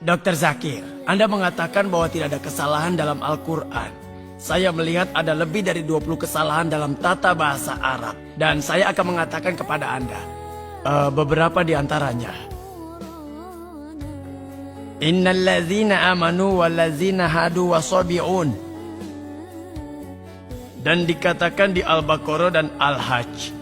Dr. Zakir, Anda mengatakan bahwa tidak ada kesalahan dalam Al-Quran. Saya melihat ada lebih dari 20 kesalahan dalam tata bahasa Arab. Dan saya akan mengatakan kepada Anda, beberapa di antaranya. Innal ladzina amanu wal ladzina hadu wasabi'un. Dan dikatakan di Al-Baqarah dan Al-Hajj.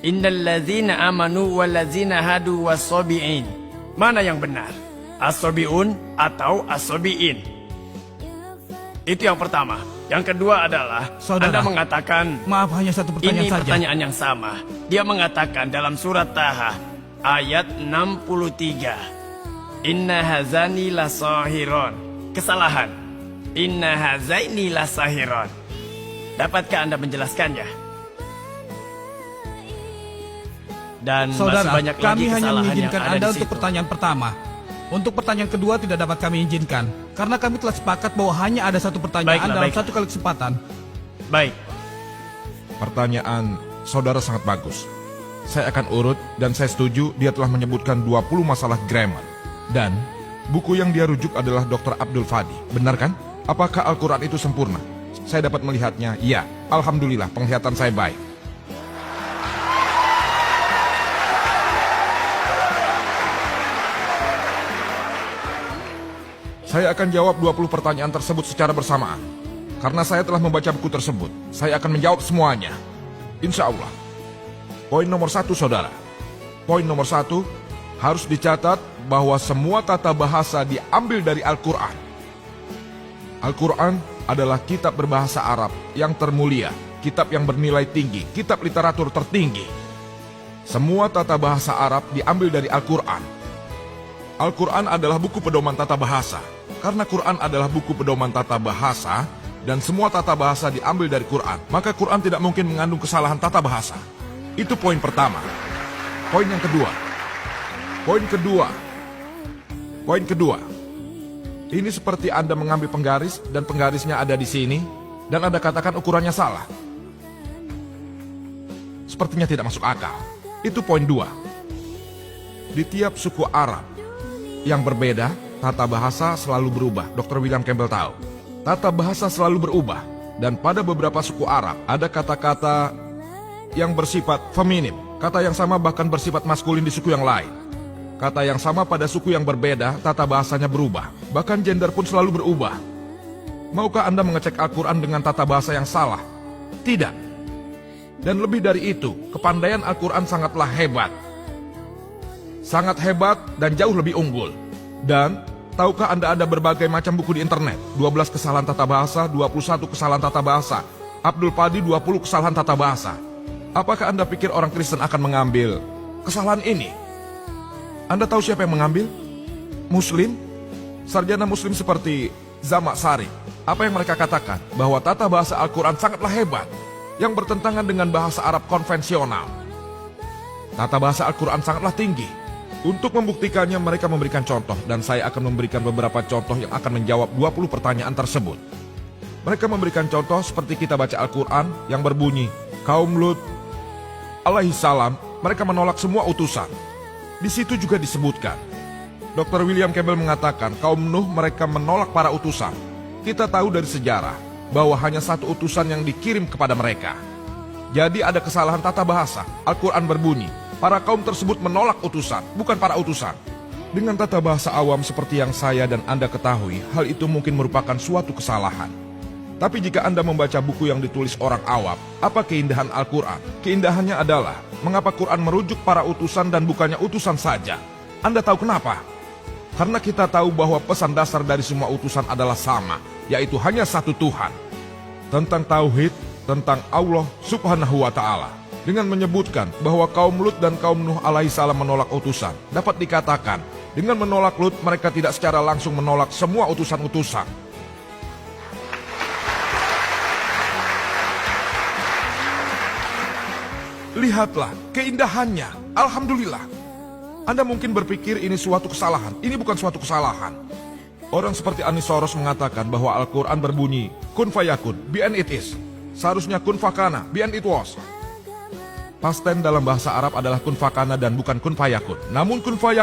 Innal ladzina amanu wal ladzina hadu wasabi'in. Mana yang benar? As-sabi'un atau as-sabi'in? Itu yang pertama. Yang kedua adalah, Saudara, Anda mengatakan, maaf, hanya satu pertanyaan ini saja. pertanyaan yang sama. Dia mengatakan dalam surat Taha ayat 63, Inna hazani lasahiron. Kesalahan. Inna hazaini lasahiron. Dapatkah Anda menjelaskannya? Dan Saudara, masih banyak lagi kami hanya kesalahan yang mengizinkan ada Anda di untuk situ. pertanyaan pertama. Untuk pertanyaan kedua tidak dapat kami izinkan, karena kami telah sepakat bahwa hanya ada satu pertanyaan dalam satu kali kesempatan. Baik. Pertanyaan saudara sangat bagus. Saya akan urut dan saya setuju dia telah menyebutkan 20 masalah grammar. Dan buku yang dia rujuk adalah Dr. Abdul Fadi. Benar kan? Apakah Al-Quran itu sempurna? Saya dapat melihatnya, ya. Alhamdulillah, penglihatan saya baik. Saya akan jawab 20 pertanyaan tersebut secara bersamaan. Karena saya telah membaca buku tersebut, saya akan menjawab semuanya. Insya Allah. Poin nomor 1, saudara. Poin nomor 1, harus dicatat bahwa semua tata bahasa diambil dari Al-Quran. Al-Quran adalah kitab berbahasa Arab yang termulia, kitab yang bernilai tinggi, kitab literatur tertinggi. Semua tata bahasa Arab diambil dari Al-Quran. Al-Quran adalah buku pedoman tata bahasa. Karena Quran adalah buku pedoman tata bahasa, dan semua tata bahasa diambil dari Quran, maka Quran tidak mungkin mengandung kesalahan tata bahasa. Itu poin pertama. Poin yang kedua. Poin kedua. Ini seperti Anda mengambil penggaris, dan penggarisnya ada di sini, dan Anda katakan ukurannya salah. Sepertinya tidak masuk akal. Itu poin 2. Di tiap suku Arab yang berbeda, tata bahasa selalu berubah. Dr. William Campbell tahu. Tata bahasa selalu berubah. Dan pada beberapa suku Arab, ada kata-kata yang bersifat feminim. Kata yang sama bahkan bersifat maskulin di suku yang lain. Kata yang sama pada suku yang berbeda, tata bahasanya berubah. Bahkan gender pun selalu berubah. Maukah Anda mengecek Al-Quran dengan tata bahasa yang salah? Tidak. Dan lebih dari itu, kepandaian Al-Quran sangatlah hebat. Sangat hebat dan jauh lebih unggul. Dan tahukah Anda ada berbagai macam buku di internet? 12 kesalahan tata bahasa, 21 kesalahan tata bahasa. Abdul Fadi 20 kesalahan tata bahasa. Apakah Anda pikir orang Kristen akan mengambil kesalahan ini? Anda tahu siapa yang mengambil? Muslim? Sarjana Muslim seperti Zamak Sari. Apa yang mereka katakan? Bahwa tata bahasa Al-Quran sangatlah hebat, yang bertentangan dengan bahasa Arab konvensional. Tata bahasa Al-Quran sangatlah tinggi. Untuk membuktikannya mereka memberikan contoh, dan saya akan memberikan beberapa contoh yang akan menjawab 20 pertanyaan tersebut. Mereka memberikan contoh seperti kita baca Al-Quran yang berbunyi, kaum Lut alaihissalam, mereka menolak semua utusan. Di situ juga disebutkan, Dr. William Campbell mengatakan kaum Nuh mereka menolak para utusan. Kita tahu dari sejarah bahwa hanya satu utusan yang dikirim kepada mereka. Jadi ada kesalahan tata bahasa. Al-Quran berbunyi, para kaum tersebut menolak utusan, bukan para utusan. Dengan tata bahasa awam seperti yang saya dan Anda ketahui, hal itu mungkin merupakan suatu kesalahan. Tapi jika Anda membaca buku yang ditulis orang awam, apa keindahan Al-Quran? Keindahannya adalah, mengapa Quran merujuk para utusan dan bukannya utusan saja? Anda tahu kenapa? Karena kita tahu bahwa pesan dasar dari semua utusan adalah sama, yaitu hanya satu Tuhan. Tentang Tauhid, tentang Allah Subhanahu wa Ta'ala. Dengan menyebutkan bahwa kaum Lut dan kaum Nuh alaihissalam menolak utusan, dapat dikatakan, dengan menolak Lut mereka tidak secara langsung menolak semua utusan-utusan. Lihatlah keindahannya, alhamdulillah. Anda mungkin berpikir ini suatu kesalahan, ini bukan suatu kesalahan. Orang seperti Anis Soros mengatakan bahwa Al-Quran berbunyi, kun fayakun, be and it is. Seharusnya kun fakana, be and it was. Past tense dalam bahasa Arab adalah kun fakana dan bukan kun fayakun. Namun kun fayakun